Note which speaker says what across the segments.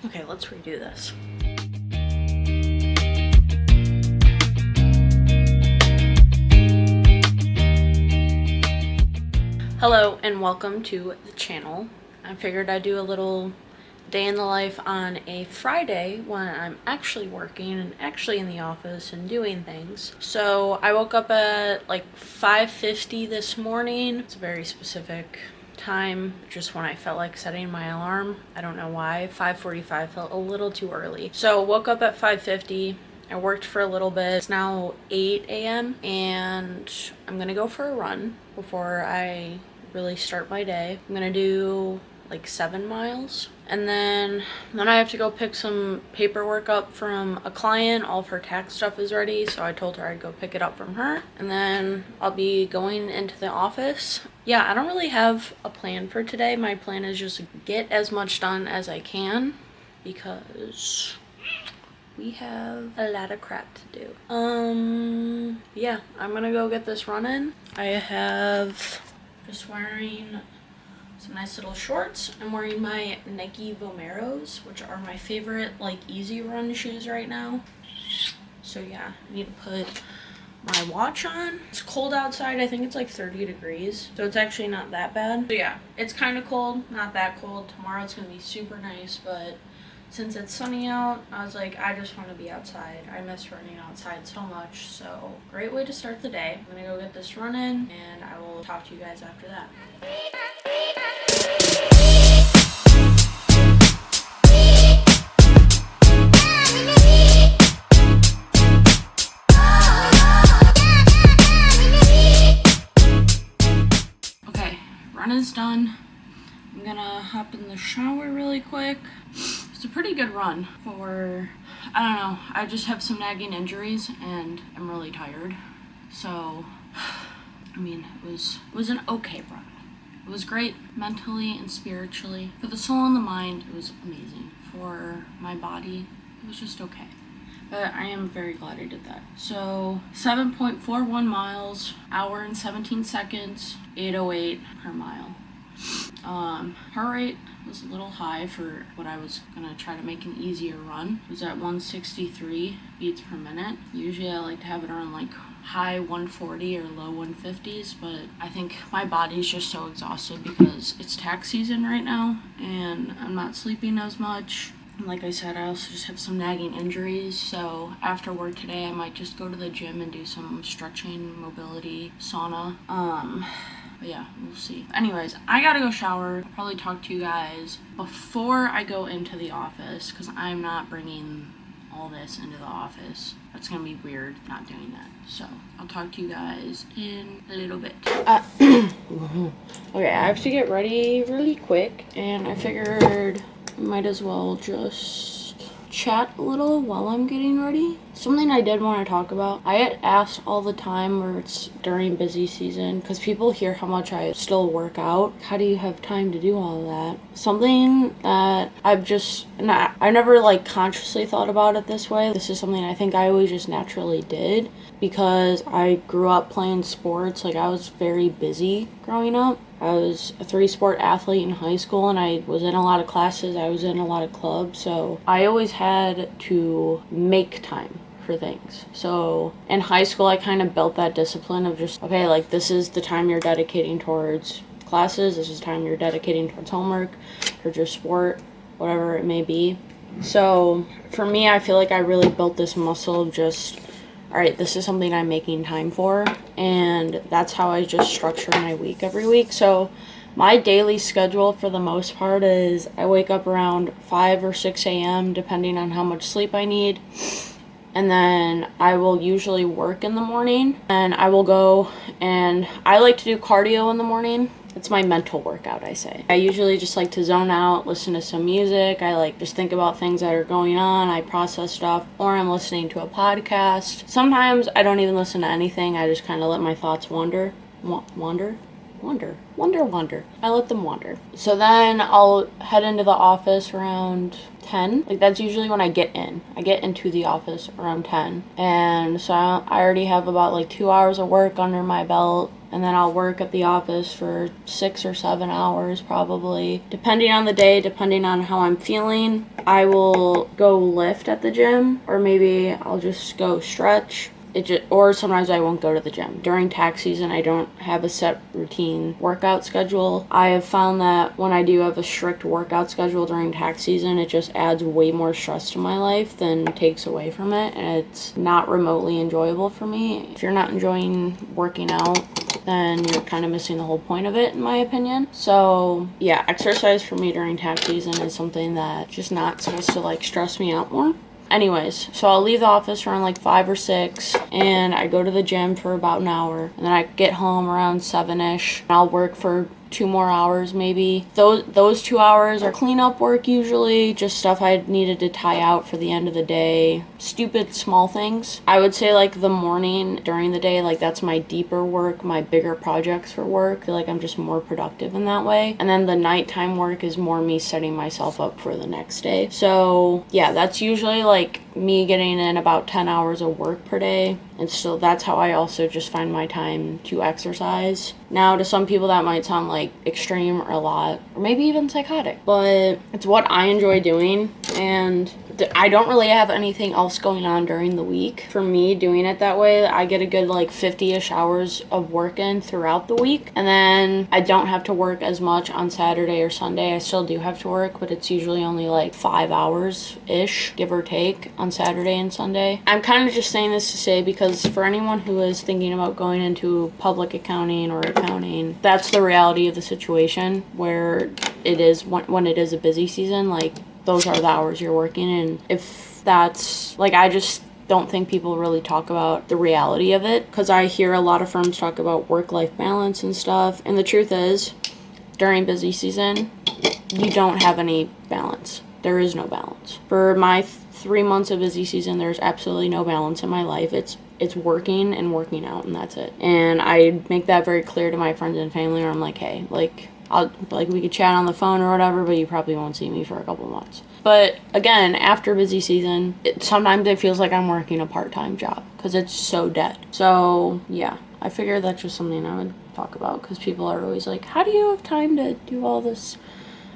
Speaker 1: Okay, let's redo this. Hello and welcome to the channel. I figured I'd do a little day in the life on a Friday when I'm actually working and actually in the office and doing things. So I woke up at like 5:50 this morning. It's a very specific time, just when I felt like setting my alarm. I don't know why. 5:45 felt a little too early. So woke up at 5:50. I worked for a little bit. It's now 8 a.m. and I'm gonna go for a run before I really start my day. I'm gonna do like 7 miles, and then I have to go pick some paperwork up from a client. All of her tax stuff is ready, so I told her I'd go pick it up from her, and then I'll be going into the office. Yeah, I don't really have a plan for today. My plan is just get as much done as I can because we have a lot of crap to do. Yeah, I'm gonna go get this run in. I have just wearing some nice little shorts. I'm wearing my Nike Vomeros, which are my favorite like easy run shoes right now. So yeah, I need to put my watch on. It's cold outside. I think it's like 30 degrees, so it's actually not that bad. So yeah, it's kind of cold, not that cold. Tomorrow it's gonna be super nice, but since it's sunny out, I was like, I just want to be outside. I miss running outside so much. So great way to start the day. I'm gonna go get this run in and I will talk to you guys after that. Okay, run is done. I'm gonna hop in the shower really quick. It's a pretty good run for, I don't know, I just have some nagging injuries and I'm really tired. So, I mean, it was an okay run. It was great mentally and spiritually. For the soul and the mind, it was amazing. For my body, it was just okay. But I am very glad I did that. So 7.41 miles, hour and 17 seconds, 8:08 per mile. Heart rate was a little high for what I was gonna try to make an easier run. It was at 163 beats per minute. Usually I like to have it around like high 140 or low 150s, but I think my body's just so exhausted because it's tax season right now and I'm not sleeping as much. And like I said, I also just have some nagging injuries, so after work today I might just go to the gym and do some stretching, mobility, sauna. But yeah, we'll see. Anyways, I gotta go shower. I'll probably talk to you guys before I go into the office because I'm not bringing all this into the office. That's gonna be weird not doing that. So I'll talk to you guys in a little bit. Okay, I have to get ready really quick, and I figured I might as well just chat a little while I'm getting ready. Something I did want to talk about. I get asked all the time where it's during busy season because people hear how much I still work out. How do you have time to do all of that? Something that I never like consciously thought about it this way. This is something I think I always just naturally did because I grew up playing sports. Like I was very busy growing up. I was a 3-sport athlete in high school and I was in a lot of classes. I was in a lot of clubs. So I always had to make time for things. So in high school, I kind of built that discipline of just, okay, like this is the time you're dedicating towards classes. This is time you're dedicating towards homework, towards your sport, whatever it may be. So for me, I feel like I really built this muscle of just, all right, this is something I'm making time for, and that's how I just structure my week every week. So my daily schedule for the most part is I wake up around 5 or 6 a.m. depending on how much sleep I need, and then I will usually work in the morning, and I will go, and I like to do cardio in the morning. It's my mental workout, I say. I usually just like to zone out, listen to some music. I like just think about things that are going on. I process stuff, or I'm listening to a podcast. Sometimes I don't even listen to anything. I just kind of let my thoughts wander. wander. I let them wander. So then I'll head into the office around 10. Like, that's usually when I get in. I get into the office around 10. And so I already have about like 2 hours of work under my belt. And then I'll work at the office for 6 or 7 hours probably. Depending on the day, depending on how I'm feeling, I will go lift at the gym, or maybe I'll just go stretch. Or sometimes I won't go to the gym. During tax season, I don't have a set routine workout schedule. I have found that when I do have a strict workout schedule during tax season, it just adds way more stress to my life than takes away from it, and it's not remotely enjoyable for me. If you're not enjoying working out, then you're kind of missing the whole point of it, in my opinion. So yeah, exercise for me during tax season is something that just not supposed to like stress me out more. Anyways, so I'll leave the office around like 5 or 6, and I go to the gym for about an hour, and then I get home around 7-ish. I'll work for 2 more hours maybe. Those 2 hours are cleanup work usually, just stuff I needed to tie out for the end of the day. Stupid small things. I would say like the morning during the day, like that's my deeper work, my bigger projects for work. I feel like I'm just more productive in that way. And then the nighttime work is more me setting myself up for the next day. So yeah, that's usually like me getting in about 10 hours of work per day. And so that's how I also just find my time to exercise. Now, to some people that might sound like extreme or a lot, or maybe even psychotic, but it's what I enjoy doing, and I don't really have anything else going on during the week. For me, doing it that way, I get a good like 50-ish hours of work in throughout the week, and then I don't have to work as much on Saturday or Sunday. I still do have to work, but it's usually only like 5 hours-ish, give or take, on Saturday and Sunday. I'm kind of just saying this to say, because for anyone who is thinking about going into public accounting or accounting, that's the reality of the situation, where it is when it is a busy season, like those are the hours you're working. And if that's like, I just don't think people really talk about the reality of it, because I hear a lot of firms talk about work-life balance and stuff, and the truth is, during busy season, you don't have any balance. There is no balance. For my 3 months of busy season, there's absolutely no balance in my life. It's working and working out, and that's it. And I make that very clear to my friends and family, where I'm like, hey, like, we could chat on the phone or whatever, but you probably won't see me for a couple months. But again, after busy season, sometimes it feels like I'm working a part-time job because it's so dead. So yeah, I figured that's just something I would talk about, because people are always like, how do you have time to do all this?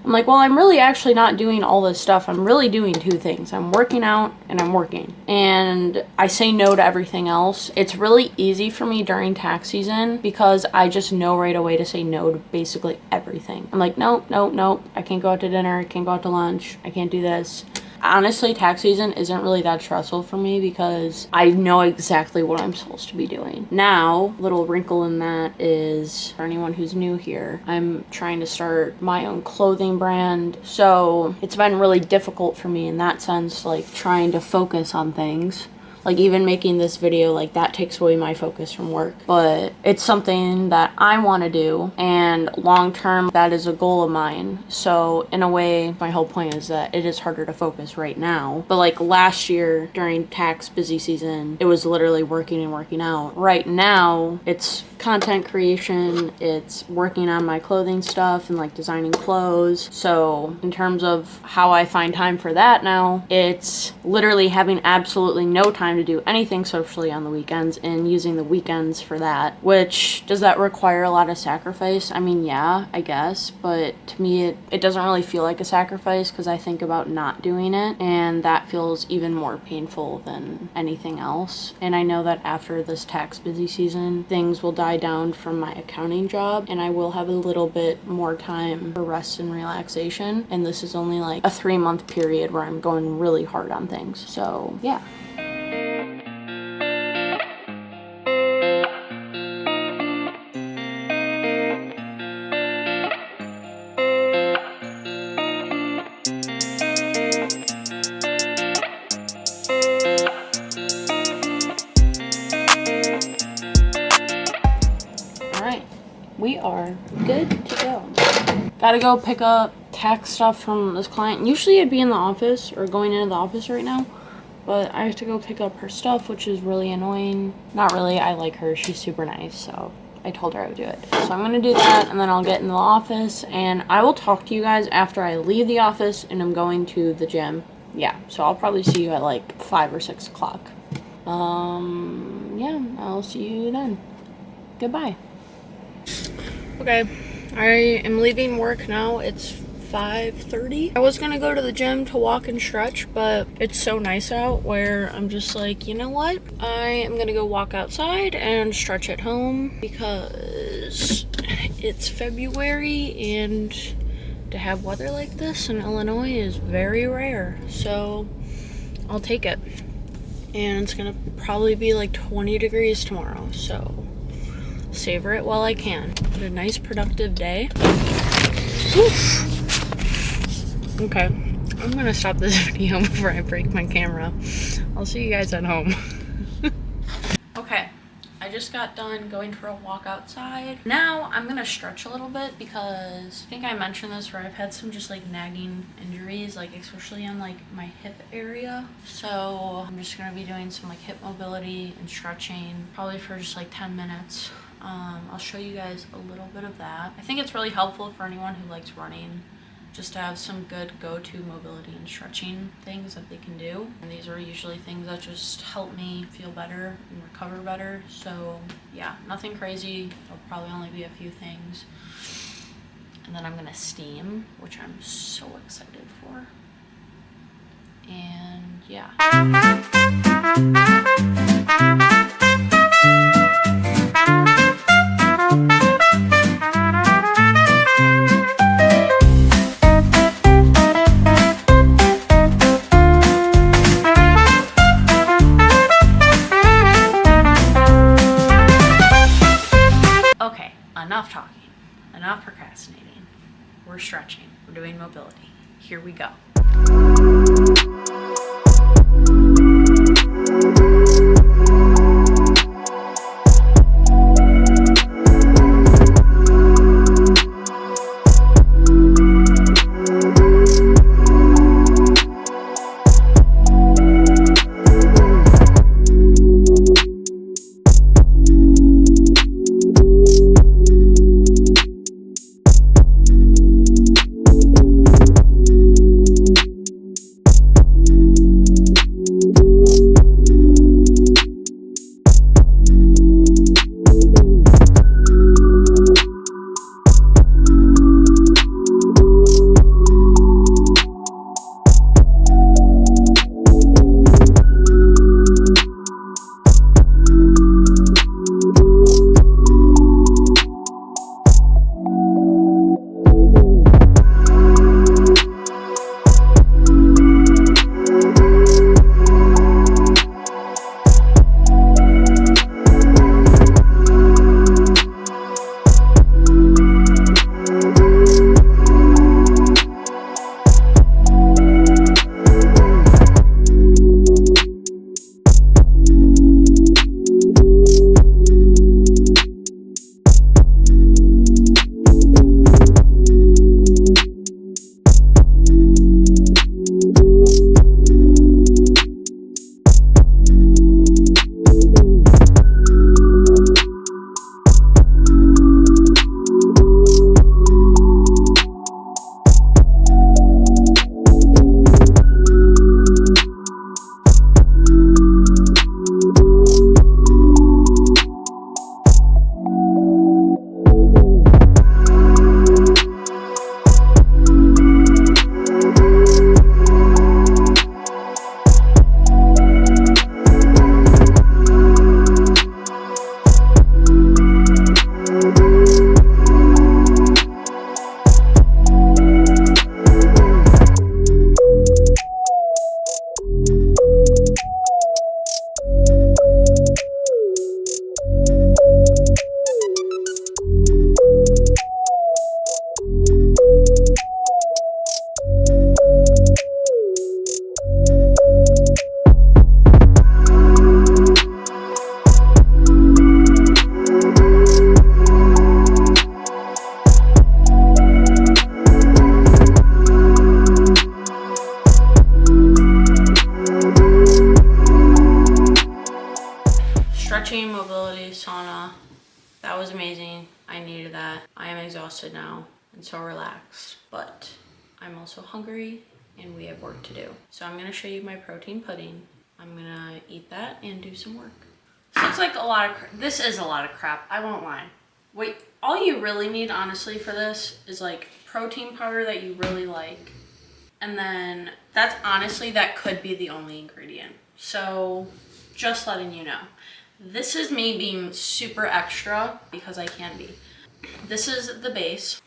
Speaker 1: I'm like, well, I'm really actually not doing all this stuff. I'm really doing 2 things. I'm working out and I'm working. And I say no to everything else. It's really easy for me during tax season because I just know right away to say no to basically everything. I'm like, nope. I can't go out to dinner. I can't go out to lunch. I can't do this. Honestly, tax season isn't really that stressful for me because I know exactly what I'm supposed to be doing. Now, little wrinkle in that is, for anyone who's new here, I'm trying to start my own clothing brand. So it's been really difficult for me in that sense, like trying to focus on things. Like even making this video, like that takes away my focus from work. But it's something that I want to do, and long term that is a goal of mine. So in a way, my whole point is that it is harder to focus right now. But like last year during tax busy season, it was literally working and working out. Right now, it's content creation, it's working on my clothing stuff and like designing clothes. So in terms of how I find time for that now, it's literally having absolutely no time to do anything socially on the weekends and using the weekends for that. Which, does that require a lot of sacrifice? I mean, yeah, I guess, but to me it doesn't really feel like a sacrifice because I think about not doing it, and that feels even more painful than anything else. And I know that after this tax busy season, things will die down from my accounting job and I will have a little bit more time for rest and relaxation, and this is only like a 3-month period where I'm going really hard on things. So yeah. We are good to go. Gotta go pick up tax stuff from this client. Usually I'd be in the office or going into the office right now, but I have to go pick up her stuff, which is really annoying. Not really, I like her, she's super nice, so I told her I would do it. So I'm gonna do that, and then I'll get in the office, and I will talk to you guys after I leave the office and I'm going to the gym. Yeah, so I'll probably see you at like 5 or 6 o'clock. Yeah, I'll see you then. Goodbye. Okay, I am leaving work now. It's 5:30. I was gonna go to the gym to walk and stretch, but it's so nice out where I'm just like, you know what? I am gonna go walk outside and stretch at home because it's February and to have weather like this in Illinois is very rare. So I'll take it. And it's gonna probably be like 20 degrees tomorrow, so savor it while I can. What a nice productive day. Oof. Okay, I'm gonna stop this video before I break my camera. I'll see you guys at home. Okay, I just got done going for a walk outside. Now I'm gonna stretch a little bit because I think I mentioned this where I've had some just like nagging injuries, like especially on like my hip area. So I'm just gonna be doing some like hip mobility and stretching, probably for just like 10 minutes. I'll show you guys a little bit of that. I think it's really helpful for anyone who likes running, just to have some good go-to mobility and stretching things that they can do. And these are usually things that just help me feel better and recover better. So yeah, nothing crazy. It'll probably only be a few things. And then I'm gonna steam, which I'm so excited for. And yeah. Okay, enough talking, enough procrastinating. We're stretching, we're doing mobility. Here we go. That was amazing. I needed that. I am exhausted now and so relaxed, but I'm also hungry and we have work to do. So I'm gonna show you my protein pudding. I'm gonna eat that and do some work. So it's like a lot of, this is a lot of crap, I won't lie. Wait, all you really need honestly for this is like protein powder that you really like. And then that's honestly, that could be the only ingredient. So just letting you know. This is me being super extra because I can be. This is the base.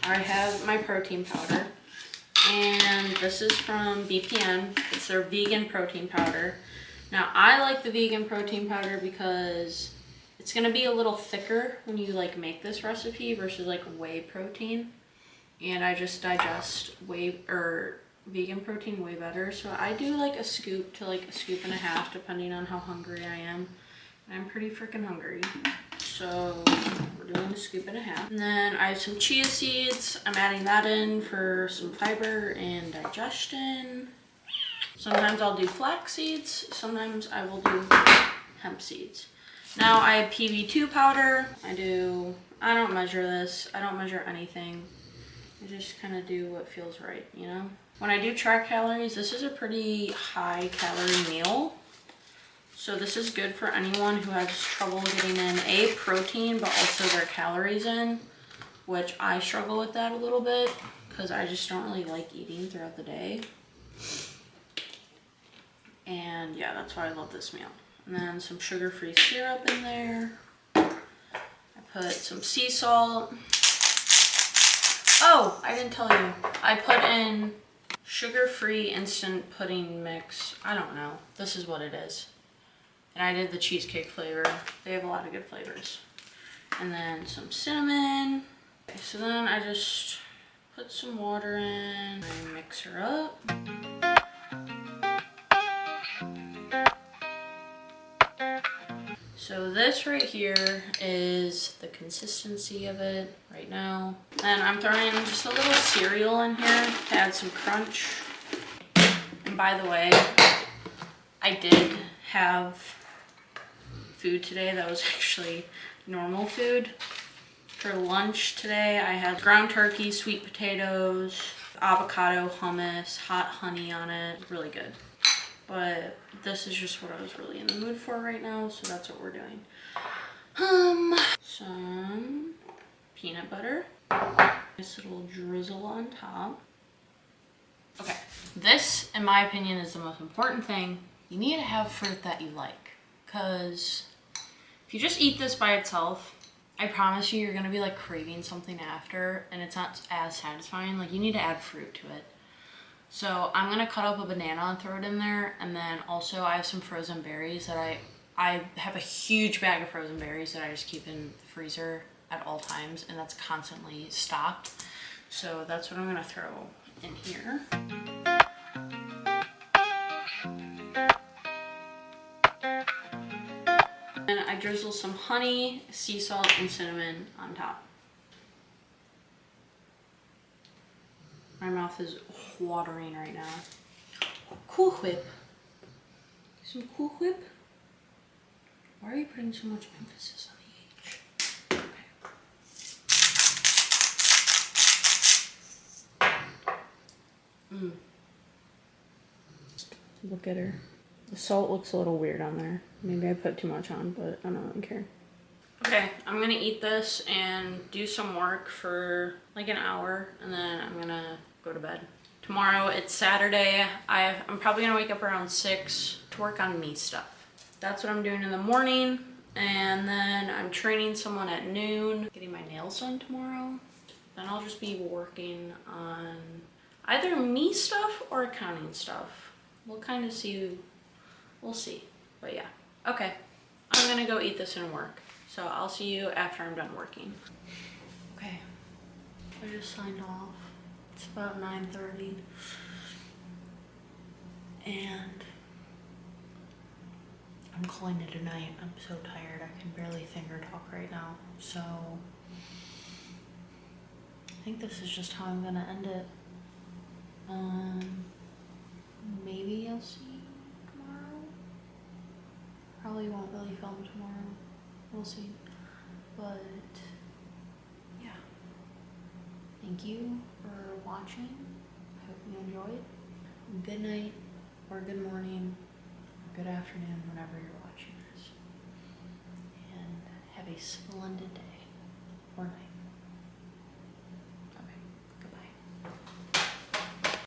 Speaker 1: I have my protein powder. And this is from BPN. It's their vegan protein powder. Now I like the vegan protein powder because it's gonna be a little thicker when you like make this recipe versus like whey protein. And I just digest vegan protein way better. So I do like a scoop to like a scoop and a half depending on how hungry I am. And I'm pretty freaking hungry. So we're doing a scoop and a half. And then I have some chia seeds. I'm adding that in for some fiber and digestion. Sometimes I'll do flax seeds. Sometimes I will do hemp seeds. Now I have PB2 powder. I don't measure this. I don't measure anything. I just kind of do what feels right, you know? When I do track calories, this is a pretty high calorie meal. So this is good for anyone who has trouble getting in protein, but also their calories in, which I struggle with that a little bit because I just don't really like eating throughout the day. And yeah, that's why I love this meal. And then some sugar-free syrup in there. I put some sea salt. Oh, I didn't tell you. I put in sugar-free instant pudding mix. I don't know. This is what it is. And I did the cheesecake flavor. They have a lot of good flavors. And then some cinnamon. Okay, so then I just put some water in. I mix her up. So this right here is the consistency of it right now. And I'm throwing just a little cereal in here to add some crunch. And by the way, I did have food today that was actually normal food. For lunch today, I had ground turkey, sweet potatoes, avocado, hummus, hot honey on it. Really good. But this is just what I was really in the mood for right now, so that's what we're doing. Some peanut butter. Nice little drizzle on top. Okay, this, in my opinion, is the most important thing. You need to have fruit that you like, because if you just eat this by itself, I promise you, you're gonna be like craving something after, and it's not as satisfying. Like, you need to add fruit to it. So I'm gonna cut up a banana and throw it in there, and then also I have some frozen berries that I have a huge bag of frozen berries that I just keep in the freezer at all times, and that's constantly stocked. So that's what I'm gonna throw in here. And I drizzle some honey, sea salt, and cinnamon on top. My mouth is watering right now. Cool Whip. Some Cool Whip. Why are you putting so much emphasis on the H? Okay. Look at her. The salt looks a little weird on there. Maybe I put too much on, but I don't really care. Okay, I'm gonna eat this and do some work for like an hour, and then I'm gonna go to bed. Tomorrow, it's Saturday. I'm probably gonna wake up around 6 to work on me stuff. That's what I'm doing in the morning, and then I'm training someone at noon, getting my nails done tomorrow. Then I'll just be working on either me stuff or accounting stuff. We'll kind of see, we'll see, but yeah. Okay, I'm gonna go eat this and work. So I'll see you after I'm done working. Okay, I just signed off. It's about 9:30. And I'm calling it a night. I'm so tired. I can barely finger talk right now. So I think this is just how I'm gonna end it. Maybe I'll see you tomorrow. Probably won't really film tomorrow. We'll see.
Speaker 2: But yeah, thank you for watching. Hope you enjoyed. Good night, or good morning, or good afternoon, whenever you're watching this. And have a splendid day or night.